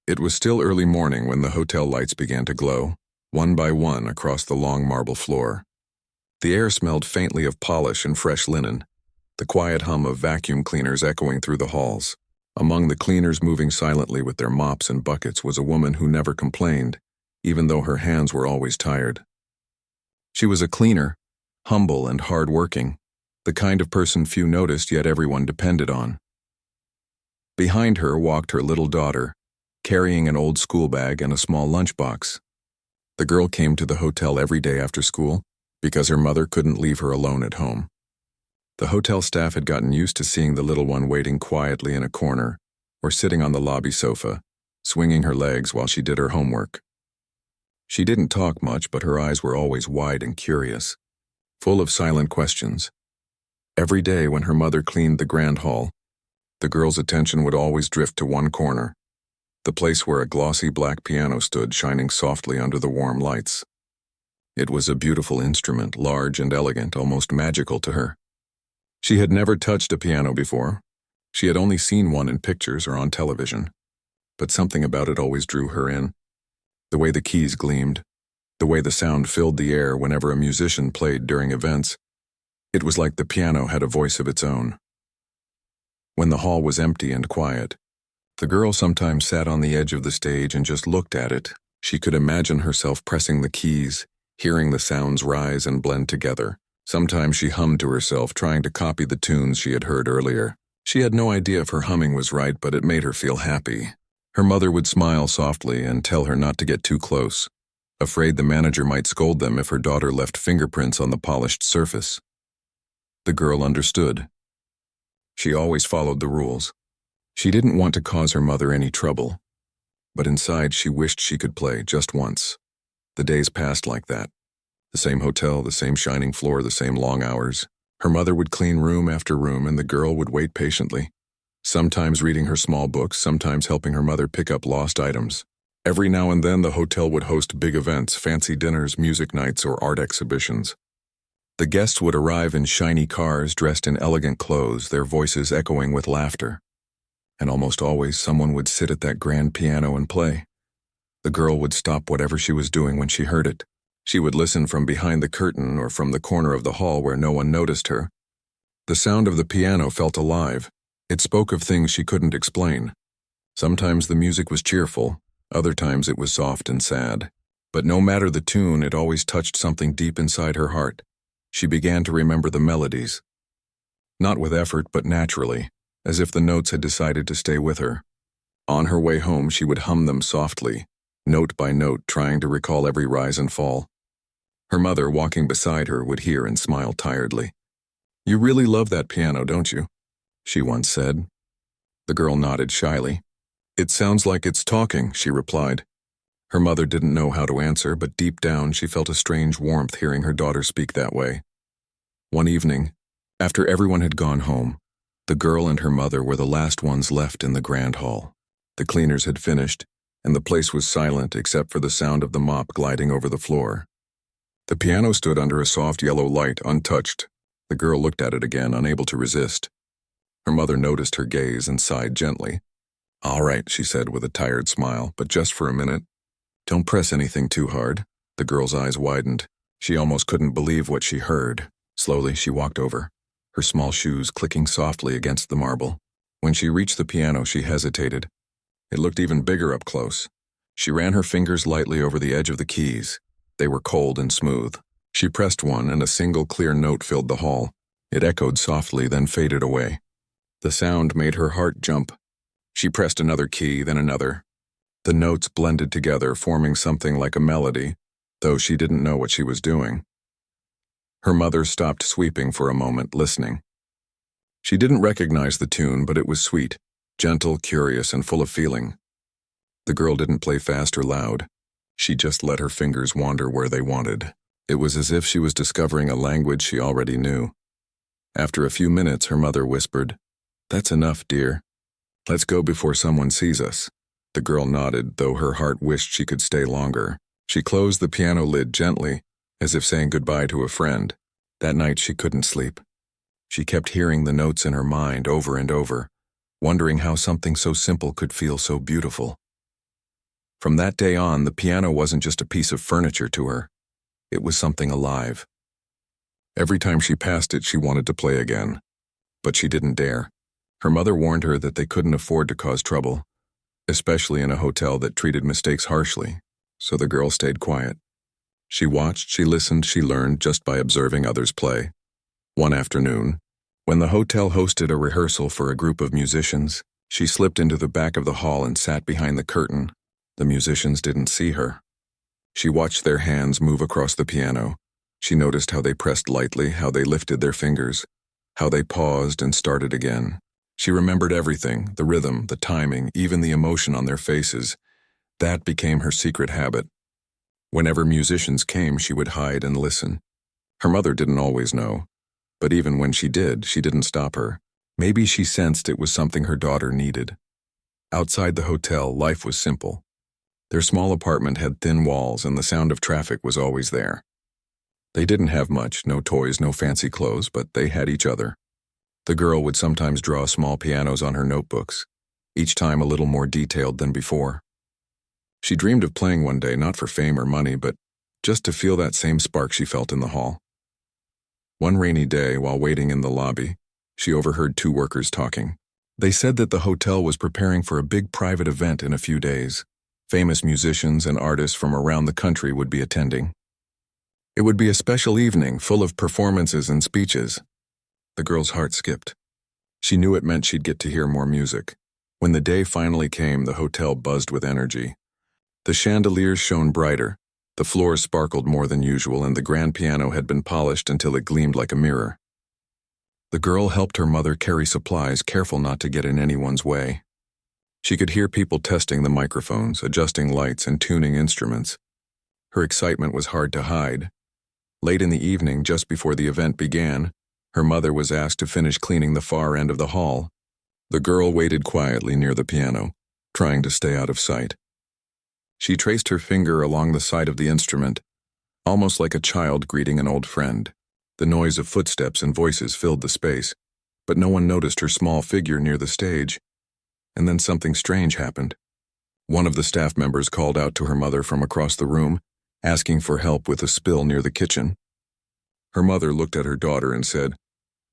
It was still early morning when the hotel lights began to glow, one by one across the long marble floor. The air smelled faintly of polish and fresh linen, the quiet hum of vacuum cleaners echoing through the halls. Among the cleaners moving silently with their mops and buckets was a woman who never complained, even though her hands were always tired. She was a cleaner, humble and hard-working, the kind of person few noticed yet everyone depended on. Behind her walked her little daughter, carrying an old school bag and a small lunchbox. The girl came to the hotel every day after school because her mother couldn't leave her alone at home. The hotel staff had gotten used to seeing the little one waiting quietly in a corner or sitting on the lobby sofa, swinging her legs while she did her homework. She didn't talk much, but her eyes were always wide and curious, full of silent questions. Every day when her mother cleaned the grand hall, the girl's attention would always drift to one corner, the place where a glossy black piano stood shining softly under the warm lights. It was a beautiful instrument, large and elegant, almost magical to her. She had never touched a piano before. She had only seen one in pictures or on television. But something about it always drew her in. The way the keys gleamed, the way the sound filled the air whenever a musician played during events. It was like the piano had a voice of its own. When the hall was empty and quiet, the girl sometimes sat on the edge of the stage and just looked at it. She could imagine herself pressing the keys, hearing the sounds rise and blend together. Sometimes she hummed to herself, trying to copy the tunes she had heard earlier. She had no idea if her humming was right, but it made her feel happy. Her mother would smile softly and tell her not to get too close, afraid the manager might scold them if her daughter left fingerprints on the polished surface. The girl understood. She always followed the rules. She didn't want to cause her mother any trouble, but inside she wished she could play just once. The days passed like that. The same hotel, the same shining floor, the same long hours. Her mother would clean room after room, and the girl would wait patiently, sometimes reading her small books, sometimes helping her mother pick up lost items. Every now and then the hotel would host big events, fancy dinners, music nights, or art exhibitions. The guests would arrive in shiny cars, dressed in elegant clothes, their voices echoing with laughter. And almost always someone would sit at that grand piano and play. The girl would stop whatever she was doing when she heard it. She would listen from behind the curtain or from the corner of the hall where no one noticed her. The sound of the piano felt alive. It spoke of things she couldn't explain. Sometimes the music was cheerful, other times it was soft and sad. But no matter the tune, it always touched something deep inside her heart. She began to remember the melodies. Not with effort, but naturally, as if the notes had decided to stay with her. On her way home, she would hum them softly, note by note, trying to recall every rise and fall. Her mother, walking beside her, would hear and smile tiredly. "You really love that piano, don't you?" she once said. The girl nodded shyly. "It sounds like it's talking," she replied. Her mother didn't know how to answer, but deep down she felt a strange warmth hearing her daughter speak that way. One evening, after everyone had gone home, the girl and her mother were the last ones left in the grand hall. The cleaners had finished, and the place was silent except for the sound of the mop gliding over the floor. The piano stood under a soft yellow light, untouched. The girl looked at it again, unable to resist. Her mother noticed her gaze and sighed gently. "All right," she said with a tired smile, "but just for a minute. Don't press anything too hard." The girl's eyes widened. She almost couldn't believe what she heard. Slowly, she walked over, her small shoes clicking softly against the marble. When she reached the piano, she hesitated. It looked even bigger up close. She ran her fingers lightly over the edge of the keys. They were cold and smooth. She pressed one, and a single clear note filled the hall. It echoed softly, then faded away. The sound made her heart jump. She pressed another key, then another. The notes blended together, forming something like a melody, though she didn't know what she was doing. Her mother stopped sweeping for a moment, listening. She didn't recognize the tune, but it was sweet, gentle, curious, and full of feeling. The girl didn't play fast or loud. She just let her fingers wander where they wanted. It was as if she was discovering a language she already knew. After a few minutes, her mother whispered, "That's enough, dear. Let's go before someone sees us." The girl nodded, though her heart wished she could stay longer. She closed the piano lid gently, as if saying goodbye to a friend. That night she couldn't sleep. She kept hearing the notes in her mind over and over, wondering how something so simple could feel so beautiful. From that day on, the piano wasn't just a piece of furniture to her. It was something alive. Every time she passed it, she wanted to play again. But she didn't dare. Her mother warned her that they couldn't afford to cause trouble, especially in a hotel that treated mistakes harshly, so the girl stayed quiet. She watched, she listened, she learned just by observing others play. One afternoon, when the hotel hosted a rehearsal for a group of musicians, she slipped into the back of the hall and sat behind the curtain. The musicians didn't see her. She watched their hands move across the piano. She noticed how they pressed lightly, how they lifted their fingers, how they paused and started again. She remembered everything, the rhythm, the timing, even the emotion on their faces. That became her secret habit. Whenever musicians came, she would hide and listen. Her mother didn't always know, but even when she didn't stop her. Maybe she sensed it was something her daughter needed. Outside the hotel, life was simple. Their small apartment had thin walls and the sound of traffic was always there. They didn't have much, no toys, no fancy clothes, but they had each other. The girl would sometimes draw small pianos on her notebooks, each time a little more detailed than before. She dreamed of playing one day, not for fame or money, but just to feel that same spark she felt in the hall. One rainy day, while waiting in the lobby, she overheard two workers talking. They said that the hotel was preparing for a big private event in a few days. Famous musicians and artists from around the country would be attending. It would be a special evening full of performances and speeches. The girl's heart skipped. She knew it meant she'd get to hear more music. When the day finally came, the hotel buzzed with energy. The chandeliers shone brighter, the floors sparkled more than usual, and the grand piano had been polished until it gleamed like a mirror. The girl helped her mother carry supplies, careful not to get in anyone's way. She could hear people testing the microphones, adjusting lights, and tuning instruments. Her excitement was hard to hide. Late in the evening, just before the event began, her mother was asked to finish cleaning the far end of the hall. The girl waited quietly near the piano, trying to stay out of sight. She traced her finger along the side of the instrument, almost like a child greeting an old friend. The noise of footsteps and voices filled the space, but no one noticed her small figure near the stage. And then something strange happened. One of the staff members called out to her mother from across the room, asking for help with a spill near the kitchen. Her mother looked at her daughter and said,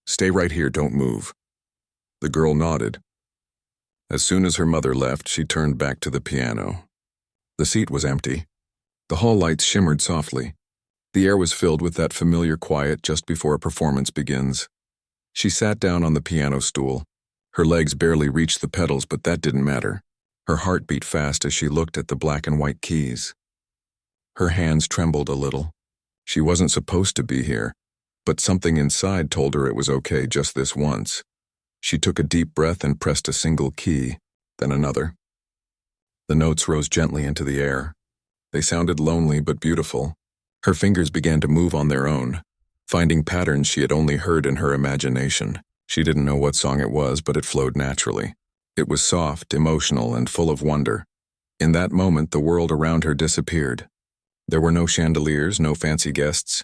"Stay right here, don't move." The girl nodded. As soon as her mother left, she turned back to the piano. The seat was empty. The hall lights shimmered softly. The air was filled with that familiar quiet just before a performance begins. She sat down on the piano stool. Her legs barely reached the pedals, but that didn't matter. Her heart beat fast as she looked at the black and white keys. Her hands trembled a little. She wasn't supposed to be here, but something inside told her it was okay just this once. She took a deep breath and pressed a single key, then another. The notes rose gently into the air. They sounded lonely but beautiful. Her fingers began to move on their own, finding patterns she had only heard in her imagination. She didn't know what song it was, but it flowed naturally. It was soft, emotional, and full of wonder. In that moment, the world around her disappeared. There were no chandeliers, no fancy guests,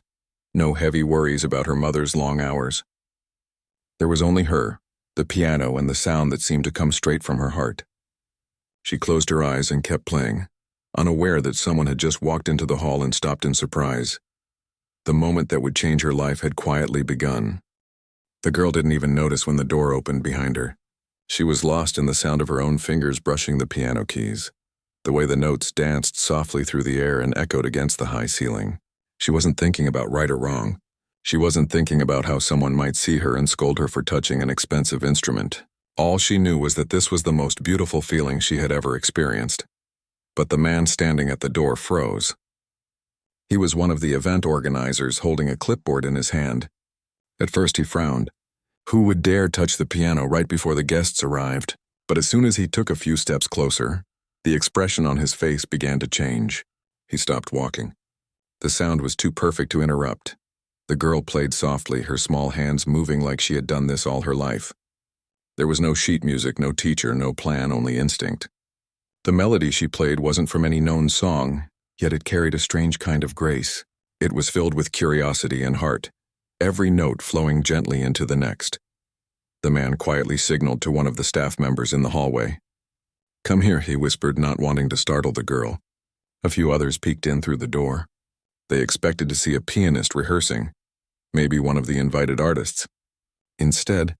no heavy worries about her mother's long hours. There was only her, the piano, and the sound that seemed to come straight from her heart. She closed her eyes and kept playing, unaware that someone had just walked into the hall and stopped in surprise. The moment that would change her life had quietly begun. The girl didn't even notice when the door opened behind her. She was lost in the sound of her own fingers brushing the piano keys, the way the notes danced softly through the air and echoed against the high ceiling. She wasn't thinking about right or wrong. She wasn't thinking about how someone might see her and scold her for touching an expensive instrument. All she knew was that this was the most beautiful feeling she had ever experienced. But the man standing at the door froze. He was one of the event organizers, holding a clipboard in his hand. At first he frowned. Who would dare touch the piano right before the guests arrived? But as soon as he took a few steps closer, the expression on his face began to change. He stopped walking. The sound was too perfect to interrupt. The girl played softly, her small hands moving like she had done this all her life. There was no sheet music, no teacher, no plan, only instinct. The melody she played wasn't from any known song, yet it carried a strange kind of grace. It was filled with curiosity and heart, every note flowing gently into the next. The man quietly signaled to one of the staff members in the hallway. "Come here," he whispered, not wanting to startle the girl. A few others peeked in through the door. They expected to see a pianist rehearsing, maybe one of the invited artists. Instead,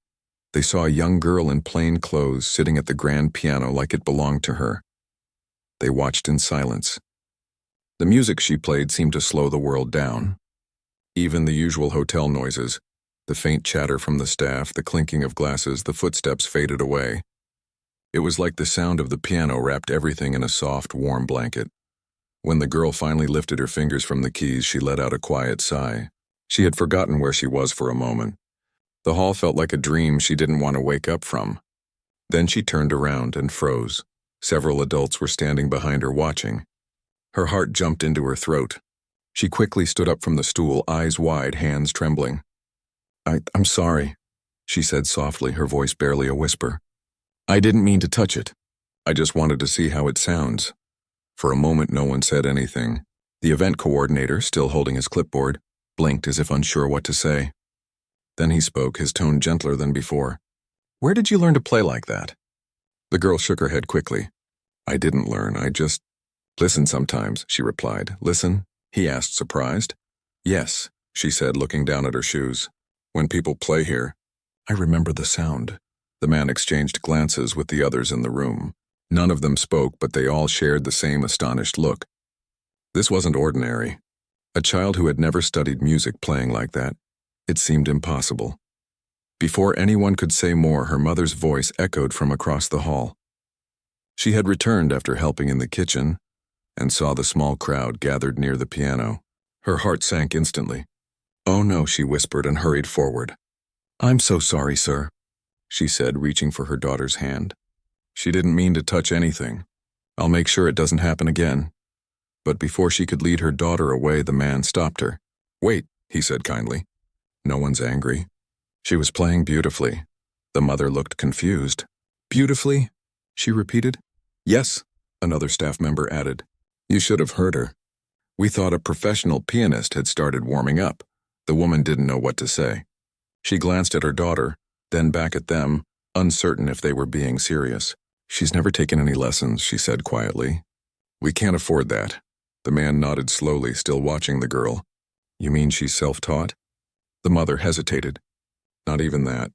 they saw a young girl in plain clothes sitting at the grand piano like it belonged to her. They watched in silence. The music she played seemed to slow the world down. Even the usual hotel noises, the faint chatter from the staff, the clinking of glasses, the footsteps faded away. It was like the sound of the piano wrapped everything in a soft, warm blanket. When the girl finally lifted her fingers from the keys, she let out a quiet sigh. She had forgotten where she was for a moment. The hall felt like a dream she didn't want to wake up from. Then she turned around and froze. Several adults were standing behind her watching. Her heart jumped into her throat. She quickly stood up from the stool, eyes wide, hands trembling. I'm sorry," she said softly, her voice barely a whisper. "I didn't mean to touch it. I just wanted to see how it sounds." For a moment, no one said anything. The event coordinator, still holding his clipboard, blinked as if unsure what to say. Then he spoke, his tone gentler than before. "Where did you learn to play like that?" The girl shook her head quickly. "I didn't learn, I just listen sometimes," she replied. "Listen?" he asked, surprised. "Yes," she said, looking down at her shoes. "When people play here, I remember the sound." The man exchanged glances with the others in the room. None of them spoke, but they all shared the same astonished look. This wasn't ordinary. A child who had never studied music playing like that. It seemed impossible. Before anyone could say more, her mother's voice echoed from across the hall. She had returned after helping in the kitchen and saw the small crowd gathered near the piano. Her heart sank instantly. "Oh no," she whispered and hurried forward. "I'm so sorry, sir," she said, reaching for her daughter's hand. She didn't mean to touch anything. "I'll make sure it doesn't happen again." But before she could lead her daughter away, the man stopped her. "Wait," he said kindly. "No one's angry." She was playing beautifully. The mother looked confused. "Beautifully?" she repeated. "Yes," another staff member added. "You should have heard her. We thought a professional pianist had started warming up." The woman didn't know what to say. She glanced at her daughter, then back at them, uncertain if they were being serious. "She's never taken any lessons," she said quietly. "We can't afford that." The man nodded slowly, still watching the girl. "You mean she's self-taught?" The mother hesitated. "Not even that.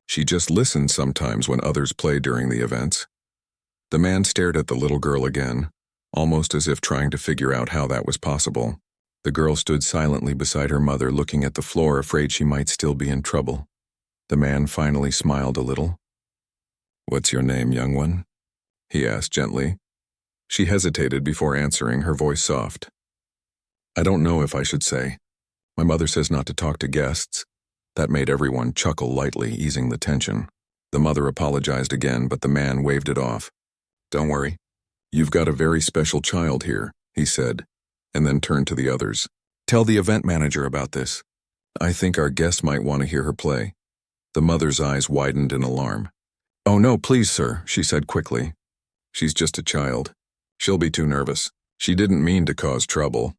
She just listens sometimes when others play during the events." The man stared at the little girl again, almost as if trying to figure out how that was possible. The girl stood silently beside her mother, looking at the floor, afraid she might still be in trouble. The man finally smiled a little. "What's your name, young one?" he asked gently. She hesitated before answering, her voice soft. "I don't know if I should say. My mother says not to talk to guests." That made everyone chuckle lightly, easing the tension. The mother apologized again, but the man waved it off. "Don't worry. You've got a very special child here," he said, and then turned to the others. "Tell the event manager about this. I think our guest might want to hear her play." The mother's eyes widened in alarm. "Oh no, please, sir," she said quickly. "She's just a child. She'll be too nervous." She didn't mean to cause trouble,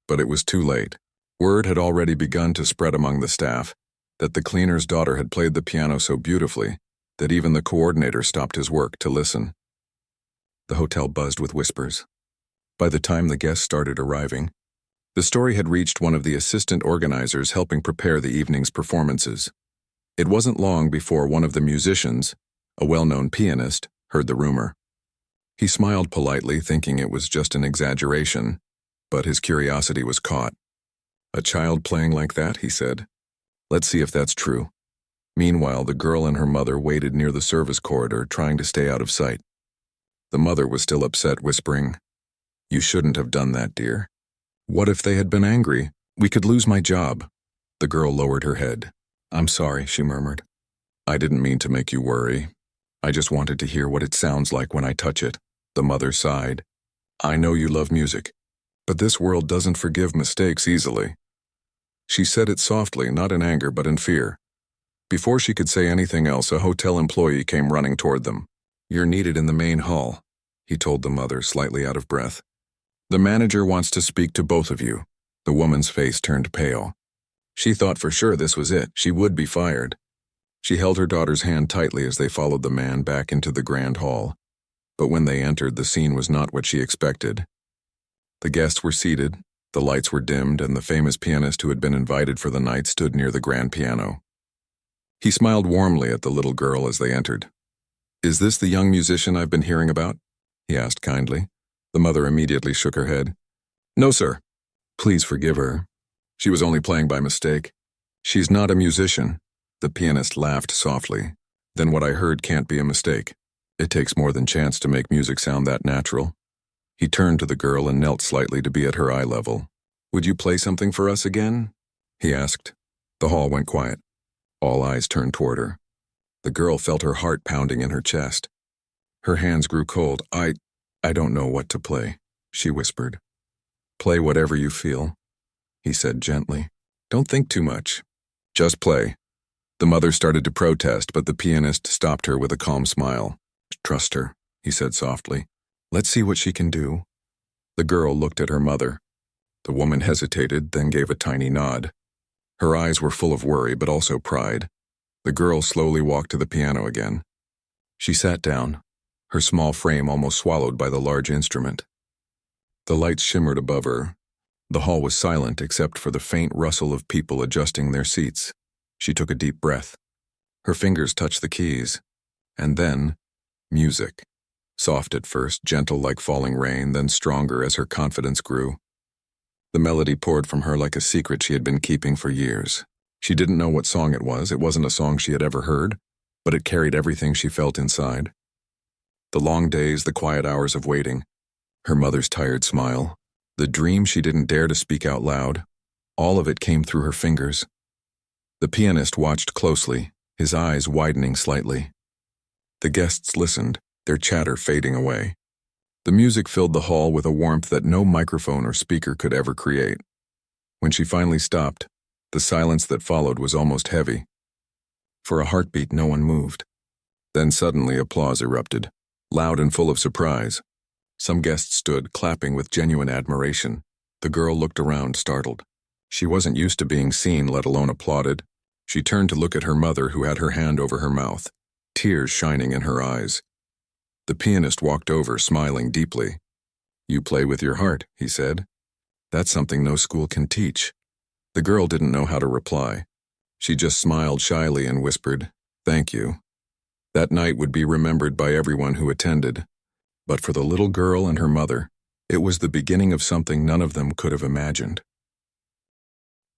but it was too late. Word had already begun to spread among the staff that the cleaner's daughter had played the piano so beautifully that even the coordinator stopped his work to listen. The hotel buzzed with whispers. By the time the guests started arriving, the story had reached one of the assistant organizers helping prepare the evening's performances. It wasn't long before one of the musicians, a well-known pianist, heard the rumor. He smiled politely, thinking it was just an exaggeration, but his curiosity was caught. "A child playing like that?" he said. "Let's see if that's true." Meanwhile, the girl and her mother waited near the service corridor, trying to stay out of sight. The mother was still upset, whispering, "You shouldn't have done that, dear." "What if they had been angry? We could lose my job." The girl lowered her head. "I'm sorry," she murmured. "I didn't mean to make you worry. I just wanted to hear what it sounds like when I touch it." The mother sighed. "I know you love music, but this world doesn't forgive mistakes easily." She said it softly, not in anger but in fear. Before she could say anything else, a hotel employee came running toward them. "You're needed in the main hall," he told the mother, slightly out of breath. "The manager wants to speak to both of you." The woman's face turned pale. She thought for sure this was it. She would be fired. She held her daughter's hand tightly as they followed the man back into the grand hall. But when they entered, the scene was not what she expected. The guests were seated, the lights were dimmed, and the famous pianist who had been invited for the night stood near the grand piano. He smiled warmly at the little girl as they entered. "Is this the young musician I've been hearing about?" he asked kindly. The mother immediately shook her head. "No, sir. Please forgive her. She was only playing by mistake. She's not a musician." The pianist laughed softly. "Then what I heard can't be a mistake. It takes more than chance to make music sound that natural." He turned to the girl and knelt slightly to be at her eye level. "Would you play something for us again?" he asked. The hall went quiet. All eyes turned toward her. The girl felt her heart pounding in her chest. Her hands grew cold. I don't know what to play," she whispered. "Play whatever you feel," he said gently. "Don't think too much. Just play." The mother started to protest, but the pianist stopped her with a calm smile. "Trust her," he said softly. "Let's see what she can do." The girl looked at her mother. The woman hesitated, then gave a tiny nod. Her eyes were full of worry, but also pride. The girl slowly walked to the piano again. She sat down, her small frame almost swallowed by the large instrument. The lights shimmered above her. The hall was silent except for the faint rustle of people adjusting their seats. She took a deep breath. Her fingers touched the keys. And then, music. Soft at first, gentle like falling rain, then stronger as her confidence grew. The melody poured from her like a secret she had been keeping for years. She didn't know what song it was. It wasn't a song she had ever heard, but it carried everything she felt inside. The long days, the quiet hours of waiting, her mother's tired smile, the dream she didn't dare to speak out loud, all of it came through her fingers. The pianist watched closely, his eyes widening slightly. The guests listened, their chatter fading away. The music filled the hall with a warmth that no microphone or speaker could ever create. When she finally stopped, the silence that followed was almost heavy. For a heartbeat, no one moved. Then suddenly applause erupted, loud and full of surprise. Some guests stood, clapping with genuine admiration. The girl looked around, startled. She wasn't used to being seen, let alone applauded. She turned to look at her mother, who had her hand over her mouth, tears shining in her eyes. The pianist walked over, smiling deeply. "You play with your heart," he said. "That's something no school can teach." The girl didn't know how to reply. She just smiled shyly and whispered, "Thank you." That night would be remembered by everyone who attended. But for the little girl and her mother, it was the beginning of something none of them could have imagined.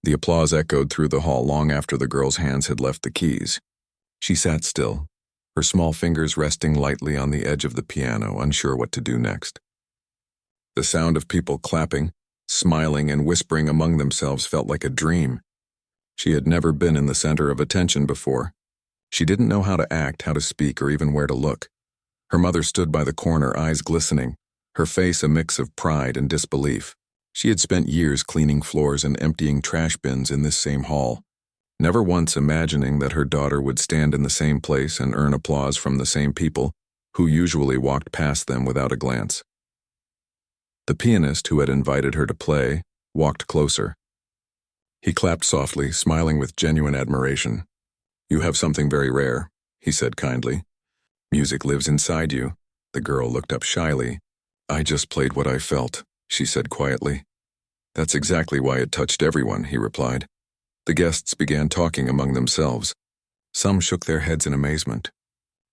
The applause echoed through the hall long after the girl's hands had left the keys. She sat still, her small fingers resting lightly on the edge of the piano, unsure what to do next. The sound of people clapping, smiling, and whispering among themselves felt like a dream. She had never been in the center of attention before. She didn't know how to act, how to speak, or even where to look. Her mother stood by the corner, eyes glistening, her face a mix of pride and disbelief. She had spent years cleaning floors and emptying trash bins in this same hall, never once imagining that her daughter would stand in the same place and earn applause from the same people who usually walked past them without a glance. The pianist who had invited her to play walked closer. He clapped softly, smiling with genuine admiration. "You have something very rare," he said kindly. "Music lives inside you." The girl looked up shyly. "I just played what I felt," she said quietly. "That's exactly why it touched everyone," he replied. The guests began talking among themselves. Some shook their heads in amazement.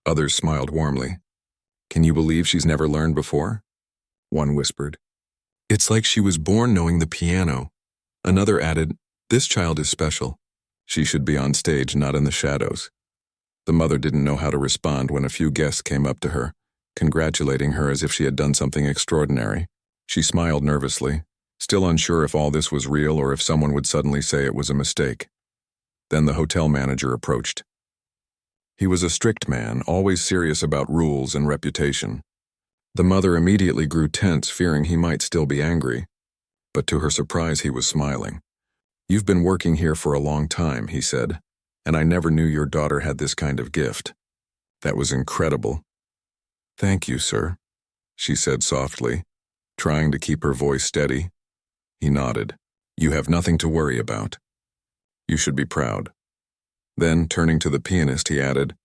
Others smiled warmly. "Can you believe she's never learned before?" One whispered. "It's like she was born knowing the piano." Another added, "This child is special. She should be on stage, not in the shadows." The mother didn't know how to respond when a few guests came up to her, congratulating her as if she had done something extraordinary. She smiled nervously, still unsure if all this was real or if someone would suddenly say it was a mistake. Then the hotel manager approached. He was a strict man, always serious about rules and reputation. The mother immediately grew tense, fearing he might still be angry. But to her surprise, he was smiling. "You've been working here for a long time," he said, "and I never knew your daughter had this kind of gift. That was incredible." "Thank you, sir," she said softly, trying to keep her voice steady. He nodded. "You have nothing to worry about. You should be proud." Then, turning to the pianist, he added,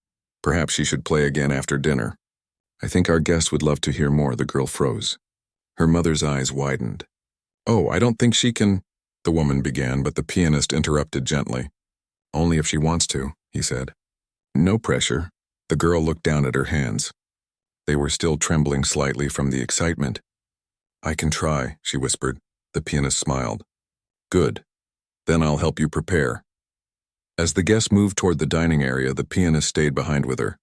"Perhaps she should play again after dinner." I think our guest would love to hear more. The girl froze. Her mother's eyes widened. Oh, I don't think she can, the woman began, but the pianist interrupted gently. Only if she wants to, he said. No pressure. The girl looked down at her hands. They were still trembling slightly from the excitement. I can try, she whispered. The pianist smiled. Good. Then I'll help you prepare. As the guest moved toward the dining area, the pianist stayed behind with her.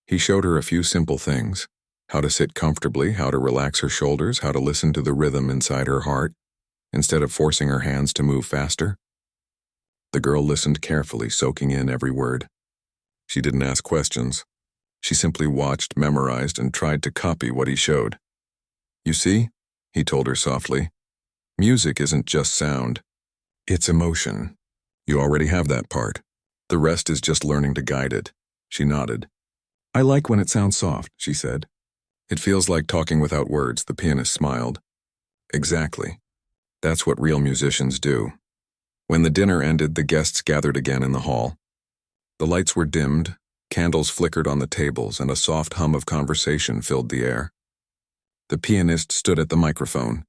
He showed her a few simple things: how to sit comfortably, how to relax her shoulders, how to listen to the rhythm inside her heart, instead of forcing her hands to move faster. The girl listened carefully, soaking in every word. She didn't ask questions. She simply watched, memorized, and tried to copy what he showed. You see, he told her softly, music isn't just sound. It's emotion. You already have that part. The rest is just learning to guide it. She nodded. I like when it sounds soft, she said. It feels like talking without words, the pianist smiled. Exactly. That's what real musicians do. When the dinner ended, the guests gathered again in the hall. The lights were dimmed, candles flickered on the tables, and a soft hum of conversation filled the air. The pianist stood at the microphone.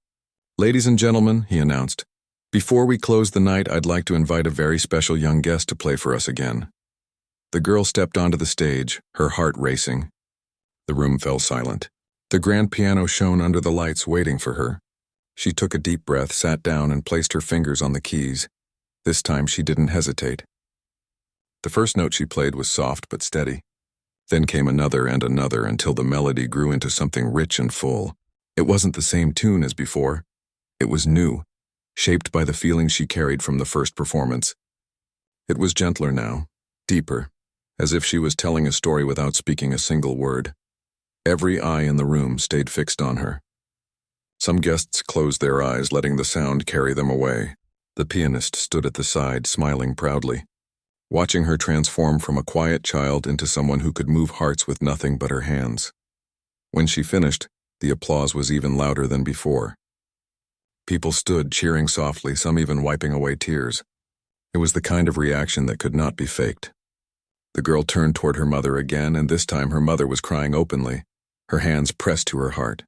Ladies and gentlemen, he announced, before we close the night, I'd like to invite a very special young guest to play for us again. The girl stepped onto the stage, her heart racing. The room fell silent. The grand piano shone under the lights, waiting for her. She took a deep breath, sat down, and placed her fingers on the keys. This time she didn't hesitate. The first note she played was soft but steady. Then came another and another until the melody grew into something rich and full. It wasn't the same tune as before. It was new, shaped by the feeling she carried from the first performance. It was gentler now, deeper, as if she was telling a story without speaking a single word. Every eye in the room stayed fixed on her. Some guests closed their eyes, letting the sound carry them away. The pianist stood at the side, smiling proudly, watching her transform from a quiet child into someone who could move hearts with nothing but her hands. When she finished, the applause was even louder than before. People stood cheering softly, some even wiping away tears. It was the kind of reaction that could not be faked. The girl turned toward her mother again, and this time her mother was crying openly, her hands pressed to her heart.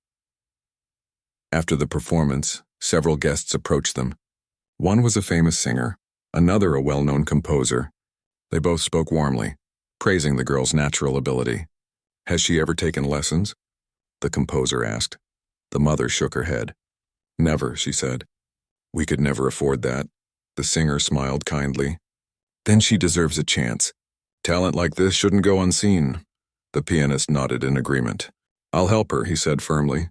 After the performance, several guests approached them. One was a famous singer, another a well-known composer. They both spoke warmly, praising the girl's natural ability. Has she ever taken lessons? The composer asked. The mother shook her head. Never, she said. We could never afford that. The singer smiled kindly. Then she deserves a chance. Talent like this shouldn't go unseen. The pianist nodded in agreement. I'll help her, he said firmly.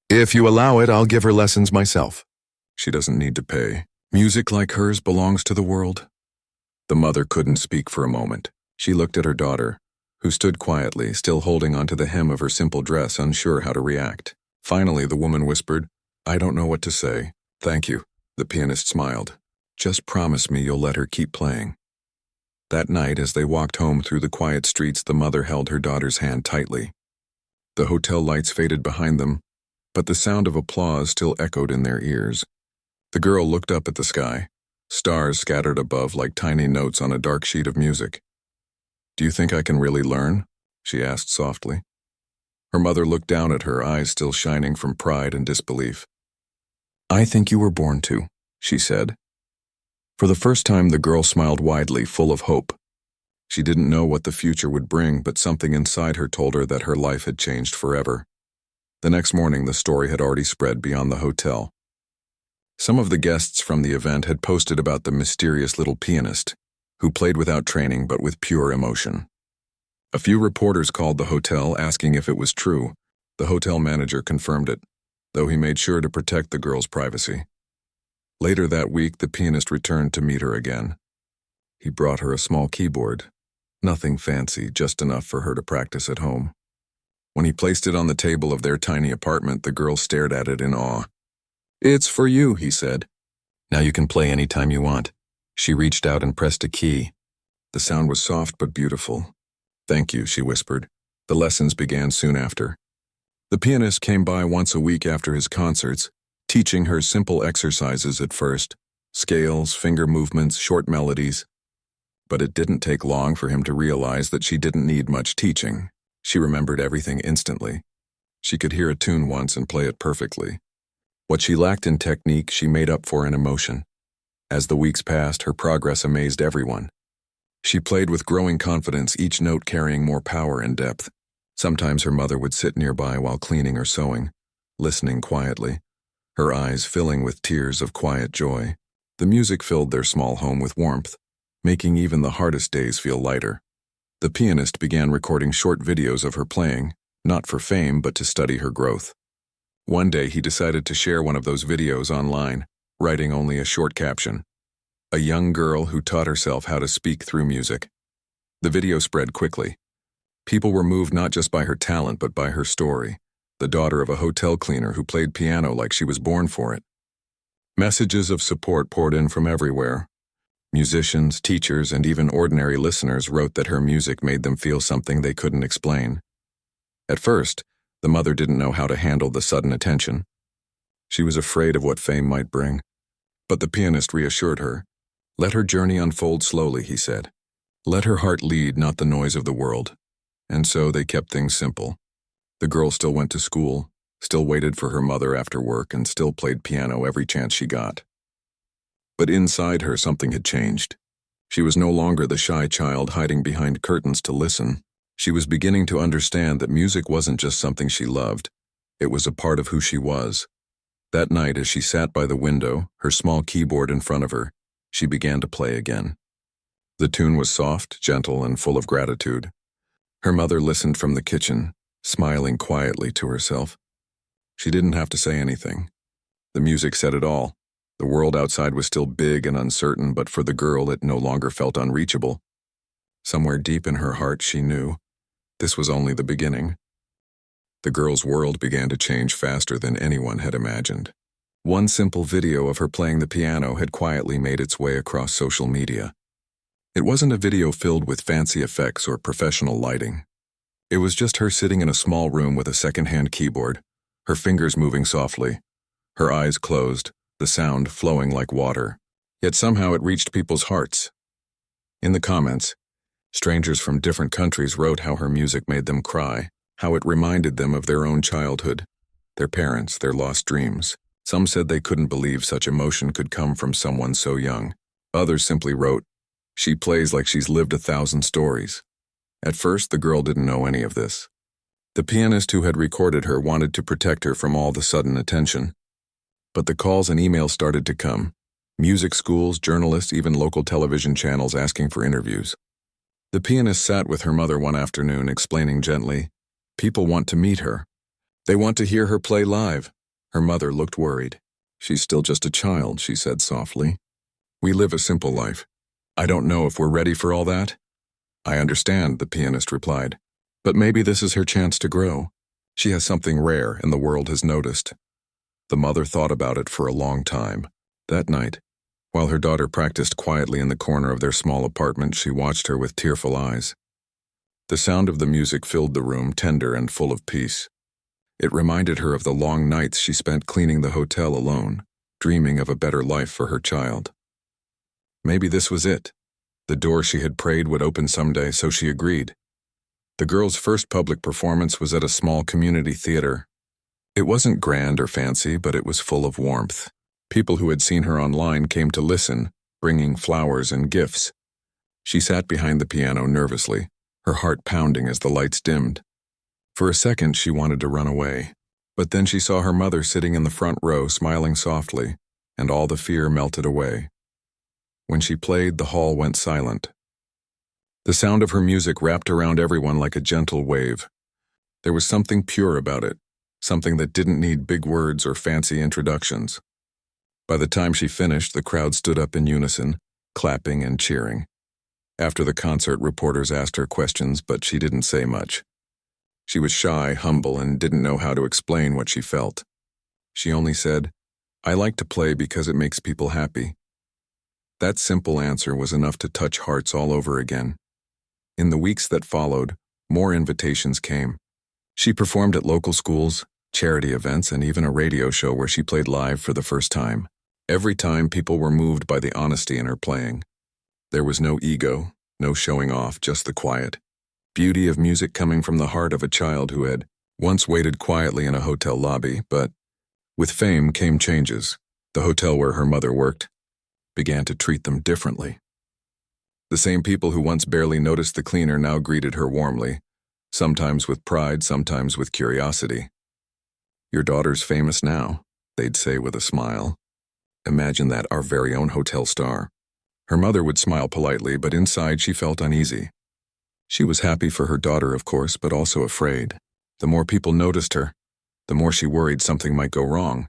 If you allow it, I'll give her lessons myself. She doesn't need to pay. Music like hers belongs to the world. The mother couldn't speak for a moment. She looked at her daughter, who stood quietly, still holding onto the hem of her simple dress, unsure how to react. Finally, the woman whispered, I don't know what to say. Thank you. The pianist smiled. Just promise me you'll let her keep playing. That night, as they walked home through the quiet streets, the mother held her daughter's hand tightly. The hotel lights faded behind them, but the sound of applause still echoed in their ears. The girl looked up at the sky, stars scattered above like tiny notes on a dark sheet of music. Do you think I can really learn? She asked softly. Her mother looked down at her, eyes still shining from pride and disbelief. I think you were born to, she said. For the first time, the girl smiled widely, full of hope. She didn't know what the future would bring, but something inside her told her that her life had changed forever. The next morning, the story had already spread beyond the hotel. Some of the guests from the event had posted about the mysterious little pianist, who played without training but with pure emotion. A few reporters called the hotel asking if it was true. The hotel manager confirmed it, though he made sure to protect the girl's privacy. Later that week, the pianist returned to meet her again. He brought her a small keyboard. Nothing fancy, just enough for her to practice at home. When he placed it on the table of their tiny apartment, the girl stared at it in awe. It's for you, he said. Now you can play any time you want. She reached out and pressed a key. The sound was soft but beautiful. Thank you, she whispered. The lessons began soon after. The pianist came by once a week after his concerts, teaching her simple exercises at first, scales, finger movements, short melodies. But it didn't take long for him to realize that she didn't need much teaching. She remembered everything instantly. She could hear a tune once and play it perfectly. What she lacked in technique, she made up for in emotion. As the weeks passed, her progress amazed everyone. She played with growing confidence, each note carrying more power and depth. Sometimes her mother would sit nearby while cleaning or sewing, listening quietly, her eyes filling with tears of quiet joy. The music filled their small home with warmth, making even the hardest days feel lighter. The pianist began recording short videos of her playing, not for fame but to study her growth. One day he decided to share one of those videos online, writing only a short caption. A young girl who taught herself how to speak through music. The video spread quickly. People were moved not just by her talent but by her story, the daughter of a hotel cleaner who played piano like she was born for it. Messages of support poured in from everywhere. Musicians, teachers, and even ordinary listeners wrote that her music made them feel something they couldn't explain. At first, the mother didn't know how to handle the sudden attention. She was afraid of what fame might bring. But the pianist reassured her. Let her journey unfold slowly, he said. Let her heart lead, not the noise of the world. And so they kept things simple. The girl still went to school, still waited for her mother after work, and still played piano every chance she got. But inside her, something had changed. She was no longer the shy child hiding behind curtains to listen. She was beginning to understand that music wasn't just something she loved. It was a part of who she was. That night, as she sat by the window, her small keyboard in front of her, she began to play again. The tune was soft, gentle, and full of gratitude. Her mother listened from the kitchen, smiling quietly to herself. She didn't have to say anything. The music said it all. The world outside was still big and uncertain, but for the girl it no longer felt unreachable. Somewhere deep in her heart she knew this was only the beginning. The girl's world began to change faster than anyone had imagined. One simple video of her playing the piano had quietly made its way across social media. It wasn't a video filled with fancy effects or professional lighting. It was just her sitting in a small room with a second-hand keyboard, her fingers moving softly, her eyes closed, the sound flowing like water. Yet somehow it reached people's hearts. In the comments, strangers from different countries wrote how her music made them cry, how it reminded them of their own childhood, their parents, their lost dreams. Some said they couldn't believe such emotion could come from someone so young. Others simply wrote, "She plays like she's lived 1,000 stories." At first, the girl didn't know any of this. The pianist who had recorded her wanted to protect her from all the sudden attention. But the calls and emails started to come. Music schools, journalists, even local television channels asking for interviews. The pianist sat with her mother one afternoon, explaining gently, "People want to meet her. They want to hear her play live." Her mother looked worried. "She's still just a child," she said softly. "We live a simple life. I don't know if we're ready for all that." "I understand," the pianist replied. "But maybe this is her chance to grow. She has something rare and the world has noticed." The mother thought about it for a long time. That night, while her daughter practiced quietly in the corner of their small apartment, she watched her with tearful eyes. The sound of the music filled the room, tender and full of peace. It reminded her of the long nights she spent cleaning the hotel alone, dreaming of a better life for her child. Maybe this was it. The door she had prayed would open someday, so she agreed. The girl's first public performance was at a small community theater. It wasn't grand or fancy, but it was full of warmth. People who had seen her online came to listen, bringing flowers and gifts. She sat behind the piano nervously, her heart pounding as the lights dimmed. For a second, she wanted to run away. But then she saw her mother sitting in the front row, smiling softly, and all the fear melted away. When she played, the hall went silent. The sound of her music wrapped around everyone like a gentle wave. There was something pure about it, something that didn't need big words or fancy introductions. By the time she finished, the crowd stood up in unison, clapping and cheering. After the concert, reporters asked her questions, but she didn't say much. She was shy, humble, and didn't know how to explain what she felt. She only said, "I like to play because it makes people happy." That simple answer was enough to touch hearts all over again. In the weeks that followed, more invitations came. She performed at local schools, charity events, and even a radio show where she played live for the first time. Every time, people were moved by the honesty in her playing. There was no ego, no showing off, just the quiet. beauty of music coming from the heart of a child who had once waited quietly in a hotel lobby, but with fame came changes. The hotel where her mother worked began to treat them differently. The same people who once barely noticed the cleaner now greeted her warmly, sometimes with pride, sometimes with curiosity. "Your daughter's famous now," they'd say with a smile. "Imagine that, our very own hotel star." Her mother would smile politely, but inside she felt uneasy. She was happy for her daughter, of course, but also afraid. The more people noticed her, the more she worried something might go wrong.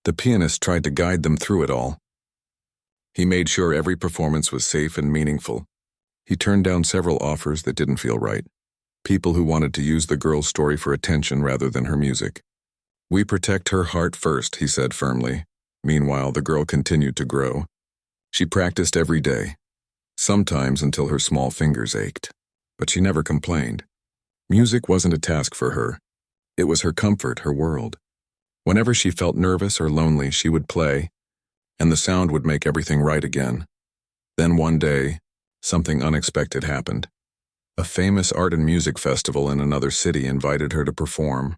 The pianist tried to guide them through it all. He made sure every performance was safe and meaningful. He turned down several offers that didn't feel right. People who wanted to use the girl's story for attention rather than her music. "We protect her heart first," he said firmly. Meanwhile, the girl continued to grow. She practiced every day, sometimes until her small fingers ached. But she never complained. Music wasn't a task for her. It was her comfort, her world. Whenever she felt nervous or lonely, she would play, and the sound would make everything right again. Then one day, something unexpected happened. A famous art and music festival in another city invited her to perform.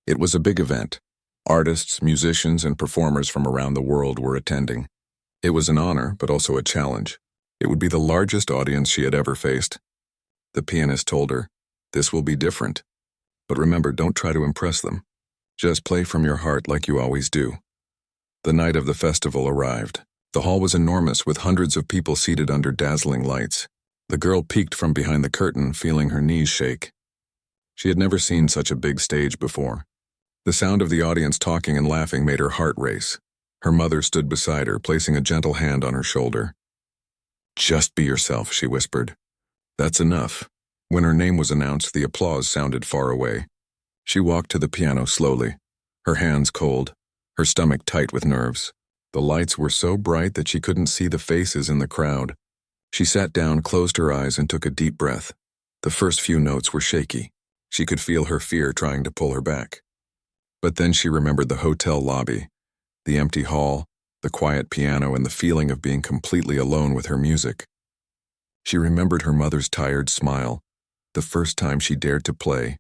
It was a big event. Artists, musicians, and performers from around the world were attending. It was an honor, but also a challenge. It would be the largest audience she had ever faced. The pianist told her, "This will be different. But remember, don't try to impress them. Just play from your heart like you always do." The night of the festival arrived. The hall was enormous, with hundreds of people seated under dazzling lights. The girl peeked from behind the curtain, feeling her knees shake. She had never seen such a big stage before. The sound of the audience talking and laughing made her heart race. Her mother stood beside her, placing a gentle hand on her shoulder. "Just be yourself," she whispered. "That's enough." When her name was announced, the applause sounded far away. She walked to the piano slowly, her hands cold, her stomach tight with nerves. The lights were so bright that she couldn't see the faces in the crowd. She sat down, closed her eyes, and took a deep breath. The first few notes were shaky. She could feel her fear trying to pull her back. But then she remembered the hotel lobby, the empty hall, the quiet piano, and the feeling of being completely alone with her music. She remembered her mother's tired smile, the first time she dared to play,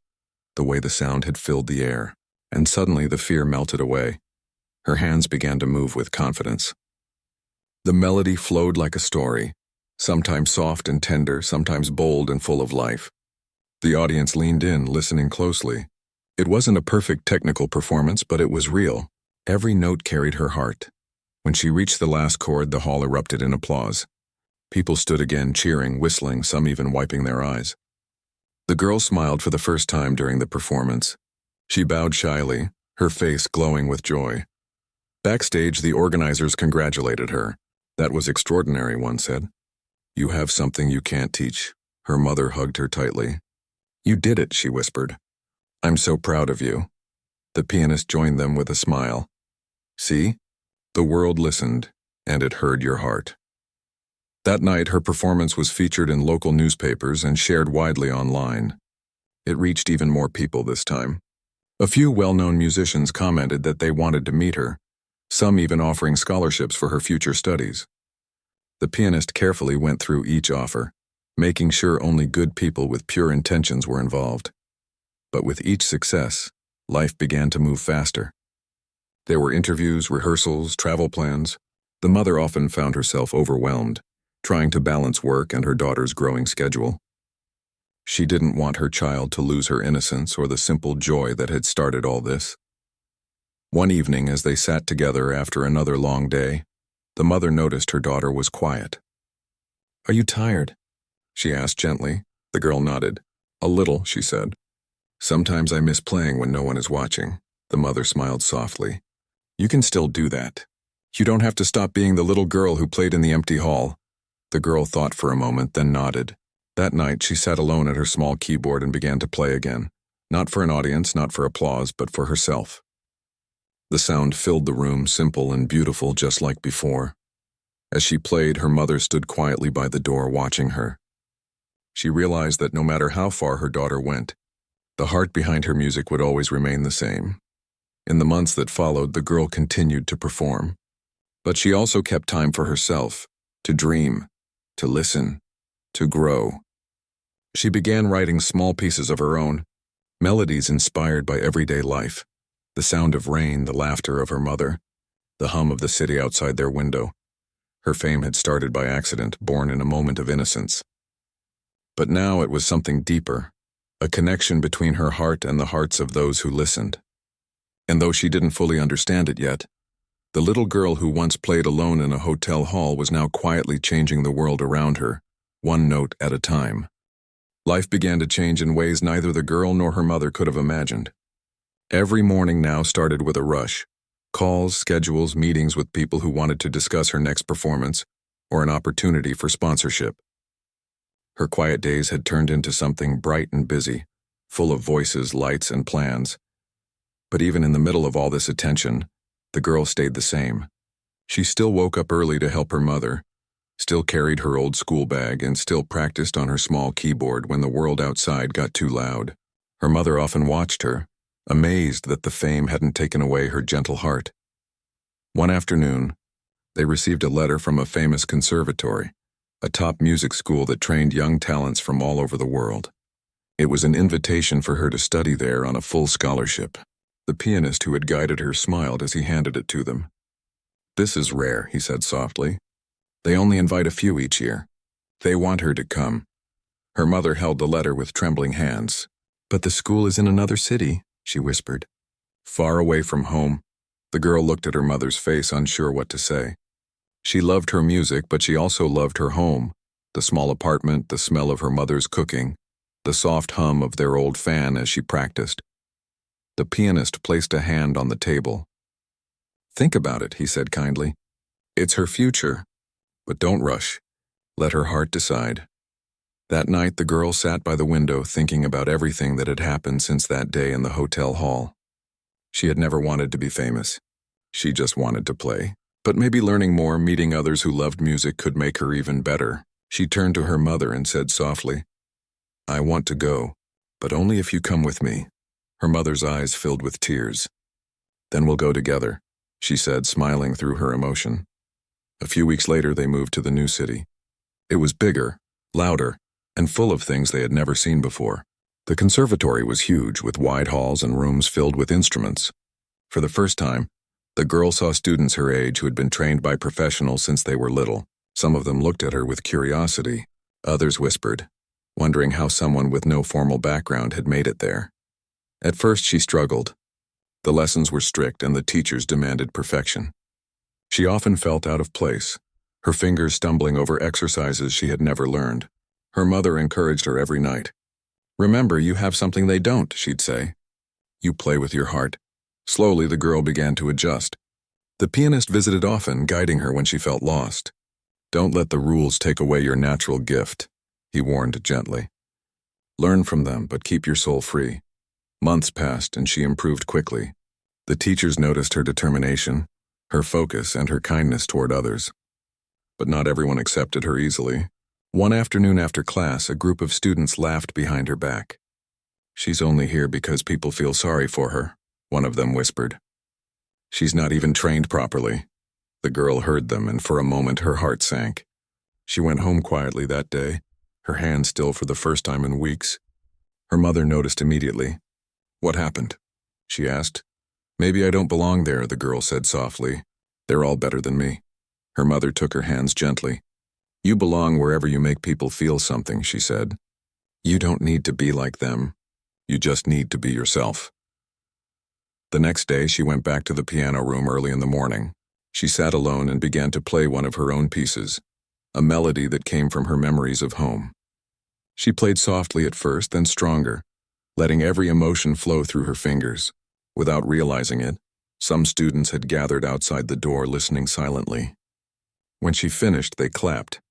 the way the sound had filled the air, and suddenly the fear melted away. Her hands began to move with confidence. The melody flowed like a story, sometimes soft and tender, sometimes bold and full of life. The audience leaned in, listening closely. It wasn't a perfect technical performance, but it was real. Every note carried her heart. When she reached the last chord, the hall erupted in applause. People stood again, cheering, whistling, some even wiping their eyes. The girl smiled for the first time during the performance. She bowed shyly, her face glowing with joy. Backstage, the organizers congratulated her. "That was extraordinary," one said. "You have something you can't teach." Her mother hugged her tightly. "You did it," she whispered. "I'm so proud of you." The pianist joined them with a smile. "See? The world listened, and it heard your heart." That night, her performance was featured in local newspapers and shared widely online. It reached even more people this time. A few well-known musicians commented that they wanted to meet her, some even offering scholarships for her future studies. The pianist carefully went through each offer, making sure only good people with pure intentions were involved. But with each success, life began to move faster. There were interviews, rehearsals, travel plans. The mother often found herself overwhelmed, trying to balance work and her daughter's growing schedule. She didn't want her child to lose her innocence or the simple joy that had started all this. One evening, as they sat together after another long day, the mother noticed her daughter was quiet. "Are you tired?" she asked gently. The girl nodded. "A little," she said. "Sometimes I miss playing when no one is watching." The mother smiled softly. "You can still do that. You don't have to stop being the little girl who played in the empty hall." The girl thought for a moment, then nodded. That night, she sat alone at her small keyboard and began to play again. Not for an audience, not for applause, but for herself. The sound filled the room, simple and beautiful, just like before. As she played, her mother stood quietly by the door, watching her. She realized that no matter how far her daughter went, the heart behind her music would always remain the same. In the months that followed, the girl continued to perform. But she also kept time for herself, to dream, to listen, to grow. She began writing small pieces of her own, melodies inspired by everyday life, the sound of rain, the laughter of her mother, the hum of the city outside their window. Her fame had started by accident, born in a moment of innocence. But now it was something deeper, a connection between her heart and the hearts of those who listened. And though she didn't fully understand it yet, the little girl who once played alone in a hotel hall was now quietly changing the world around her, one note at a time. Life began to change in ways neither the girl nor her mother could have imagined. Every morning now started with a rush. Calls, schedules, meetings with people who wanted to discuss her next performance or an opportunity for sponsorship. Her quiet days had turned into something bright and busy, full of voices, lights, and plans. But even in the middle of all this attention, the girl stayed the same. She still woke up early to help her mother, still carried her old school bag, and still practiced on her small keyboard when the world outside got too loud. Her mother often watched her, amazed that the fame hadn't taken away her gentle heart. One afternoon, they received a letter from a famous conservatory, a top music school that trained young talents from all over the world. It was an invitation for her to study there on a full scholarship. The pianist who had guided her smiled as he handed it to them. "This is rare," he said softly. "They only invite a few each year. They want her to come." Her mother held the letter with trembling hands. "But the school is in another city," she whispered. Far away from home, the girl looked at her mother's face, unsure what to say. She loved her music, but she also loved her home, the small apartment, the smell of her mother's cooking, the soft hum of their old fan as she practiced. The pianist placed a hand on the table. "Think about it," he said kindly. "It's her future. But don't rush. Let her heart decide." That night, the girl sat by the window thinking about everything that had happened since that day in the hotel hall. She had never wanted to be famous. She just wanted to play. But maybe learning more, meeting others who loved music could make her even better. She turned to her mother and said softly, "I want to go, but only if you come with me." Her mother's eyes filled with tears. "Then we'll go together," she said, smiling through her emotion. A few weeks later, they moved to the new city. It was bigger, louder, and full of things they had never seen before. The conservatory was huge, with wide halls and rooms filled with instruments. For the first time, the girl saw students her age who had been trained by professionals since they were little. Some of them looked at her with curiosity. Others whispered, wondering how someone with no formal background had made it there. At first, she struggled. The lessons were strict and the teachers demanded perfection. She often felt out of place, her fingers stumbling over exercises she had never learned. Her mother encouraged her every night. "Remember, you have something they don't," she'd say. "You play with your heart." Slowly, the girl began to adjust. The pianist visited often, guiding her when she felt lost. "Don't let the rules take away your natural gift," he warned gently. "Learn from them, but keep your soul free." Months passed, and she improved quickly. The teachers noticed her determination, her focus, and her kindness toward others. But not everyone accepted her easily. One afternoon after class, a group of students laughed behind her back. "She's only here because people feel sorry for her," one of them whispered. "She's not even trained properly." The girl heard them, and for a moment her heart sank. She went home quietly that day, her hands still for the first time in weeks. Her mother noticed immediately. "What happened?" she asked. "Maybe I don't belong there," the girl said softly. "They're all better than me." Her mother took her hands gently. "You belong wherever you make people feel something," she said. "You don't need to be like them. You just need to be yourself." The next day, she went back to the piano room early in the morning. She sat alone and began to play one of her own pieces, a melody that came from her memories of home. She played softly at first, then stronger, letting every emotion flow through her fingers. Without realizing it, some students had gathered outside the door listening silently. When she finished, they clapped.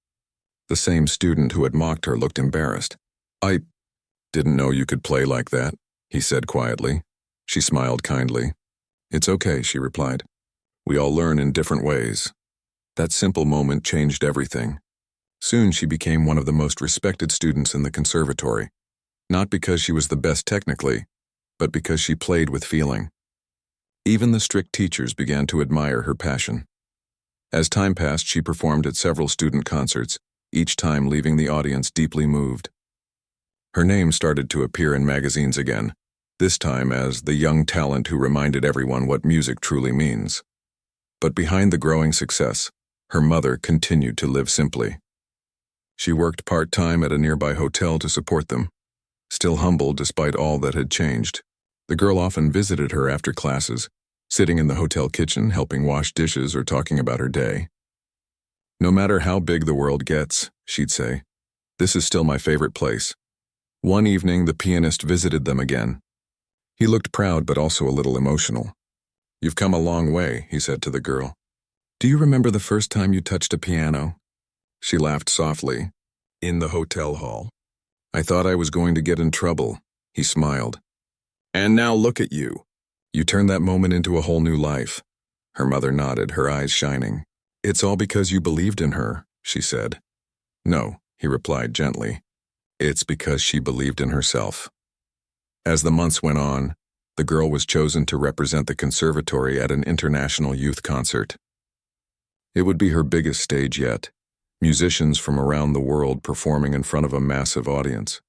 The same student who had mocked her looked embarrassed. "I didn't know you could play like that," he said quietly. She smiled kindly. "It's okay," she replied. "We all learn in different ways." That simple moment changed everything. Soon she became one of the most respected students in the conservatory, not because she was the best technically, but because she played with feeling. Even the strict teachers began to admire her passion. As time passed, she performed at several student concerts, each time leaving the audience deeply moved. Her name started to appear in magazines again, this time as the young talent who reminded everyone what music truly means. But behind the growing success, her mother continued to live simply. She worked part-time at a nearby hotel to support them. Still humble despite all that had changed, the girl often visited her after classes, sitting in the hotel kitchen helping wash dishes or talking about her day. "No matter how big the world gets," she'd say, "this is still my favorite place." One evening, the pianist visited them again. He looked proud but also a little emotional. "You've come a long way," he said to the girl. "Do you remember the first time you touched a piano?" She laughed softly. "In the hotel hall. I thought I was going to get in trouble," he smiled. "And now look at you. You turned that moment into a whole new life." Her mother nodded, her eyes shining. "It's all because you believed in her," she said. "No," he replied gently. "It's because she believed in herself." As the months went on, the girl was chosen to represent the conservatory at an international youth concert. It would be her biggest stage yet, musicians from around the world performing in front of a massive audience.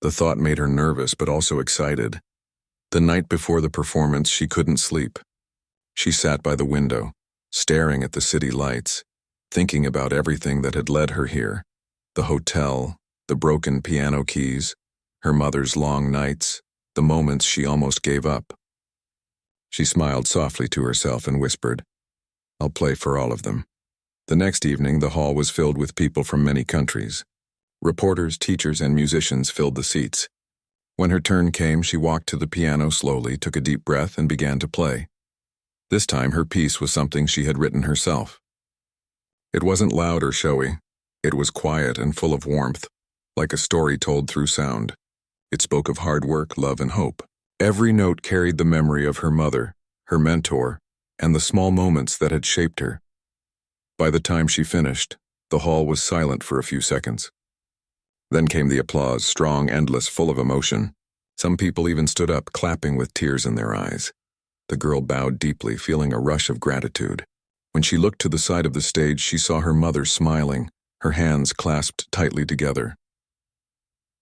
The thought made her nervous but also excited. The night before the performance, she couldn't sleep. She sat by the window, staring at the city lights, thinking about everything that had led her here: the hotel, the broken piano keys, her mother's long nights, the moments she almost gave up. She smiled softly to herself and whispered, "I'll play for all of them." The next evening, the hall was filled with people from many countries. Reporters, teachers, and musicians filled the seats. When her turn came, she walked to the piano slowly, took a deep breath, and began to play. This time, her piece was something she had written herself. It wasn't loud or showy. It was quiet and full of warmth, like a story told through sound. It spoke of hard work, love, and hope. Every note carried the memory of her mother, her mentor, and the small moments that had shaped her. By the time she finished, the hall was silent for a few seconds. Then came the applause, strong, endless, full of emotion. Some people even stood up, clapping with tears in their eyes. The girl bowed deeply, feeling a rush of gratitude. When she looked to the side of the stage, she saw her mother smiling, her hands clasped tightly together.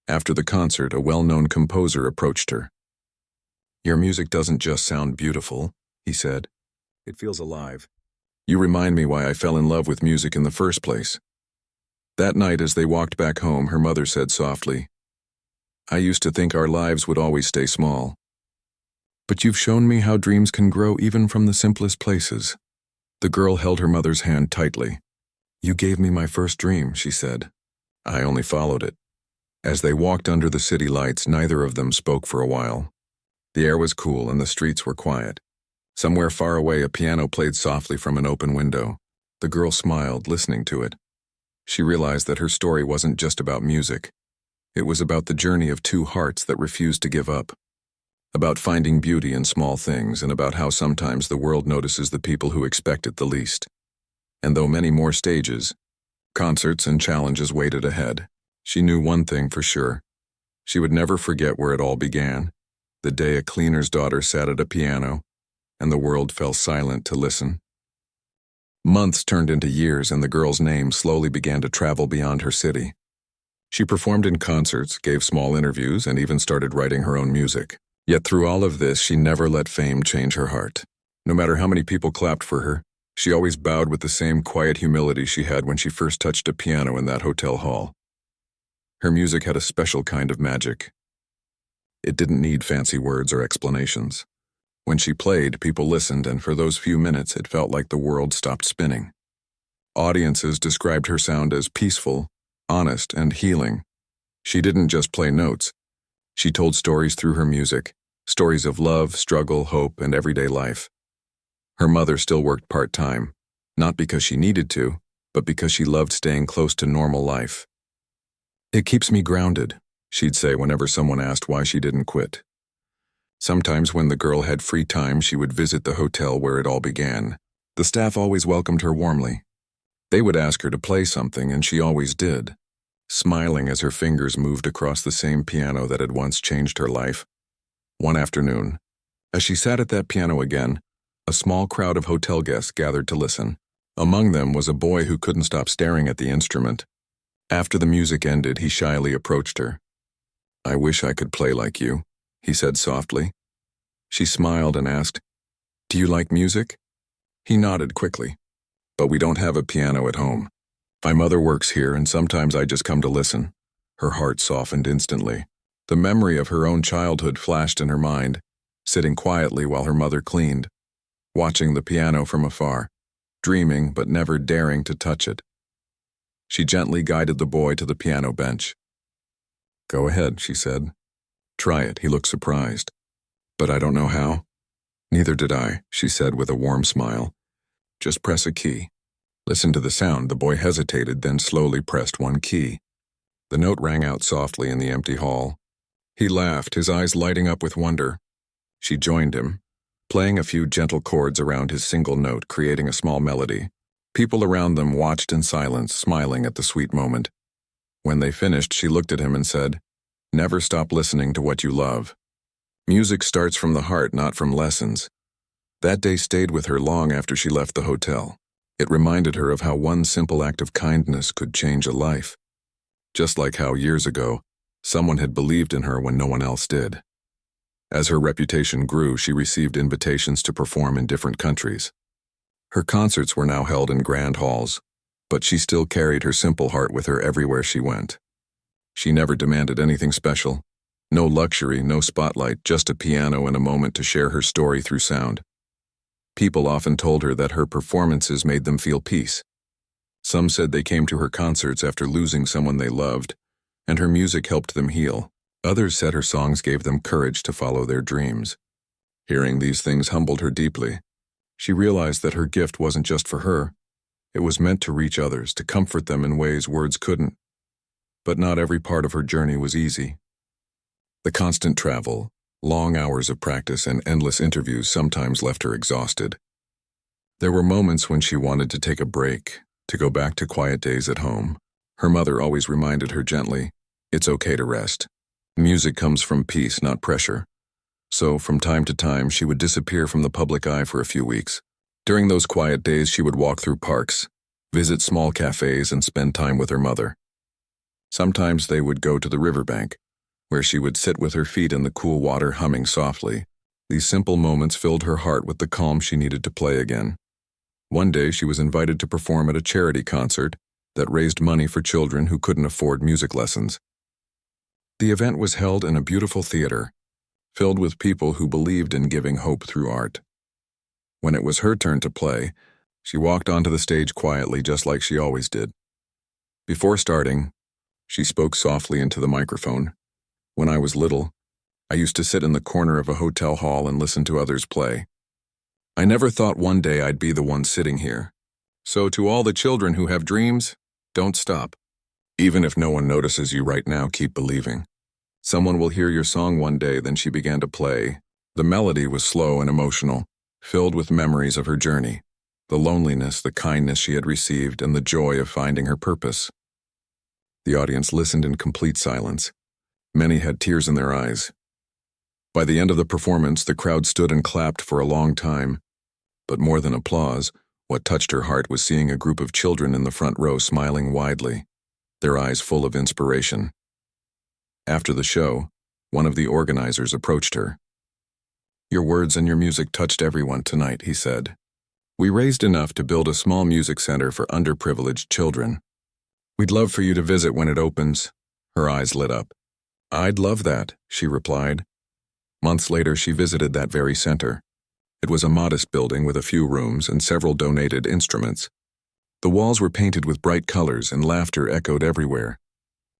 After the concert, a well-known composer approached her. "Your music doesn't just sound beautiful," he said. "It feels alive. You remind me why I fell in love with music in the first place." That night, as they walked back home, her mother said softly, "I used to think our lives would always stay small. But you've shown me how dreams can grow even from the simplest places." The girl held her mother's hand tightly. "You gave me my first dream," she said. "I only followed it." As they walked under the city lights, neither of them spoke for a while. The air was cool and the streets were quiet. Somewhere far away, a piano played softly from an open window. The girl smiled, listening to it. She realized that her story wasn't just about music. It was about the journey of two hearts that refused to give up. About finding beauty in small things, and about how sometimes the world notices the people who expect it the least. And though many more stages, concerts, and challenges waited ahead, she knew one thing for sure. She would never forget where it all began, the day a cleaner's daughter sat at a piano, and the world fell silent to listen. Months turned into years, and the girl's name slowly began to travel beyond her city. She performed in concerts, gave small interviews, and even started writing her own music. Yet through all of this, she never let fame change her heart. No matter how many people clapped for her, she always bowed with the same quiet humility she had when she first touched a piano in that hotel hall. Her music had a special kind of magic. It didn't need fancy words or explanations. When she played, people listened, and for those few minutes, it felt like the world stopped spinning. Audiences described her sound as peaceful, honest, and healing. She didn't just play notes. She told stories through her music, stories of love, struggle, hope, and everyday life. Her mother still worked part-time, not because she needed to, but because she loved staying close to normal life. "It keeps me grounded," she'd say whenever someone asked why she didn't quit. Sometimes when the girl had free time, she would visit the hotel where it all began. The staff always welcomed her warmly. They would ask her to play something, and she always did, smiling as her fingers moved across the same piano that had once changed her life. One afternoon, as she sat at that piano again, a small crowd of hotel guests gathered to listen. Among them was a boy who couldn't stop staring at the instrument. After the music ended, he shyly approached her. "I wish I could play like you," he said softly. She smiled and asked, "Do you like music?" He nodded quickly. "But we don't have a piano at home. My mother works here and sometimes I just come to listen." Her heart softened instantly. The memory of her own childhood flashed in her mind, sitting quietly while her mother cleaned, watching the piano from afar, dreaming but never daring to touch it. She gently guided the boy to the piano bench. "Go ahead," she said. "Try it." He looked surprised. "But I don't know how." "Neither did I," she said with a warm smile. "Just press a key." Listen to the sound. The boy hesitated, then slowly pressed one key. The note rang out softly in the empty hall. He laughed, his eyes lighting up with wonder. She joined him, playing a few gentle chords around his single note, creating a small melody. People around them watched in silence, smiling at the sweet moment. When they finished, she looked at him and said, "Never stop listening to what you love. Music starts from the heart, not from lessons." That day stayed with her long after she left the hotel. It reminded her of how one simple act of kindness could change a life. Just like how, years ago, someone had believed in her when no one else did. As her reputation grew, she received invitations to perform in different countries. Her concerts were now held in grand halls, but she still carried her simple heart with her everywhere she went. She never demanded anything special. No luxury, no spotlight, just a piano and a moment to share her story through sound. People often told her that her performances made them feel peace. Some said they came to her concerts after losing someone they loved, and her music helped them heal. Others said her songs gave them courage to follow their dreams. Hearing these things humbled her deeply. She realized that her gift wasn't just for her. It was meant to reach others, to comfort them in ways words couldn't. But not every part of her journey was easy. The constant travel, long hours of practice, and endless interviews sometimes left her exhausted. There were moments when she wanted to take a break, to go back to quiet days at home. Her mother always reminded her gently, "It's okay to rest. Music comes from peace, not pressure." So, from time to time, she would disappear from the public eye for a few weeks. During those quiet days, she would walk through parks, visit small cafes, and spend time with her mother. Sometimes they would go to the riverbank, where she would sit with her feet in the cool water, humming softly. These simple moments filled her heart with the calm she needed to play again. One day, she was invited to perform at a charity concert that raised money for children who couldn't afford music lessons. The event was held in a beautiful theater, filled with people who believed in giving hope through art. When it was her turn to play, she walked onto the stage quietly, just like she always did. Before starting, she spoke softly into the microphone. "When I was little, I used to sit in the corner of a hotel hall and listen to others play. I never thought one day I'd be the one sitting here. So to all the children who have dreams, don't stop. Even if no one notices you right now, keep believing. Someone will hear your song one day." Then she began to play. The melody was slow and emotional, filled with memories of her journey, the loneliness, the kindness she had received, and the joy of finding her purpose. The audience listened in complete silence. Many had tears in their eyes. By the end of the performance, the crowd stood and clapped for a long time. But more than applause, what touched her heart was seeing a group of children in the front row smiling widely, their eyes full of inspiration. After the show, one of the organizers approached her. "Your words and your music touched everyone tonight," he said. "We raised enough to build a small music center for underprivileged children. We'd love for you to visit when it opens." Her eyes lit up. "I'd love that," she replied. Months later, she visited that very center. It was a modest building with a few rooms and several donated instruments. The walls were painted with bright colors and laughter echoed everywhere.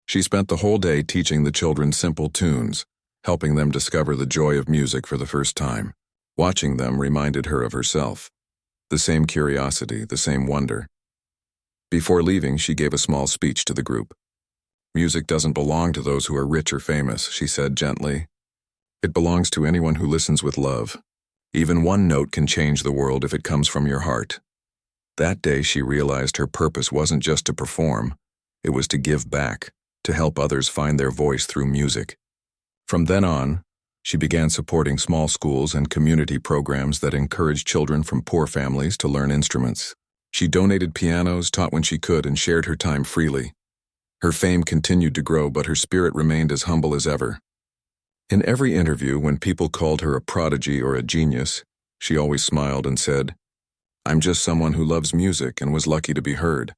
She spent the whole day teaching the children simple tunes, helping them discover the joy of music for the first time. Watching them reminded her of herself. The same curiosity, the same wonder. Before leaving, she gave a small speech to the group. "Music doesn't belong to those who are rich or famous," she said gently. "It belongs to anyone who listens with love. Even one note can change the world if it comes from your heart." That day, she realized her purpose wasn't just to perform, it was to give back, to help others find their voice through music. From then on, she began supporting small schools and community programs that encouraged children from poor families to learn instruments. She donated pianos, taught when she could, and shared her time freely. Her fame continued to grow, but her spirit remained as humble as ever. In every interview, when people called her a prodigy or a genius, she always smiled and said, "I'm just someone who loves music and was lucky to be heard."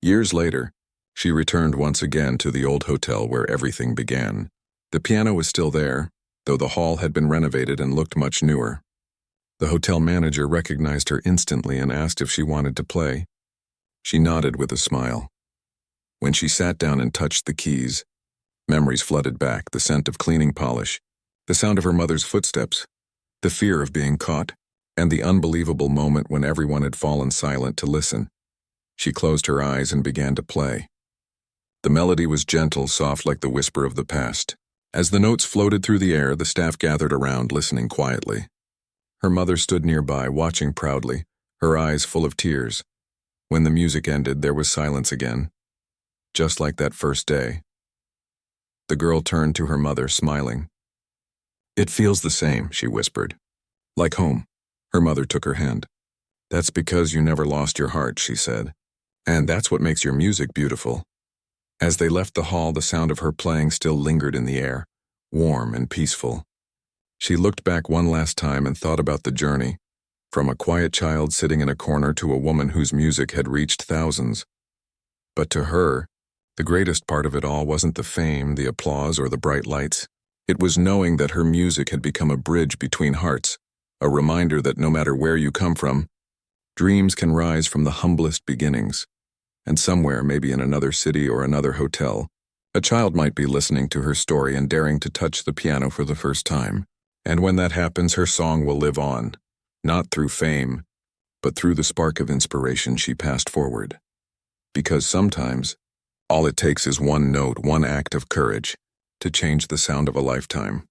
Years later, she returned once again to the old hotel where everything began. The piano was still there, though the hall had been renovated and looked much newer. The hotel manager recognized her instantly and asked if she wanted to play. She nodded with a smile. When she sat down and touched the keys, memories flooded back, the scent of cleaning polish, the sound of her mother's footsteps, the fear of being caught, and the unbelievable moment when everyone had fallen silent to listen. She closed her eyes and began to play. The melody was gentle, soft like the whisper of the past. As the notes floated through the air, the staff gathered around, listening quietly. Her mother stood nearby, watching proudly, her eyes full of tears. When the music ended, there was silence again, just like that first day. The girl turned to her mother, smiling. "It feels the same," she whispered. "Like home." Her mother took her hand. "That's because you never lost your heart," she said. "And that's what makes your music beautiful." As they left the hall, the sound of her playing still lingered in the air, warm and peaceful. She looked back one last time and thought about the journey, from a quiet child sitting in a corner to a woman whose music had reached thousands. But to her, the greatest part of it all wasn't the fame, the applause, or the bright lights. It was knowing that her music had become a bridge between hearts, a reminder that no matter where you come from, dreams can rise from the humblest beginnings. And somewhere, maybe in another city or another hotel, a child might be listening to her story and daring to touch the piano for the first time. And when that happens, her song will live on, not through fame, but through the spark of inspiration she passed forward. Because sometimes, all it takes is one note, one act of courage, to change the sound of a lifetime.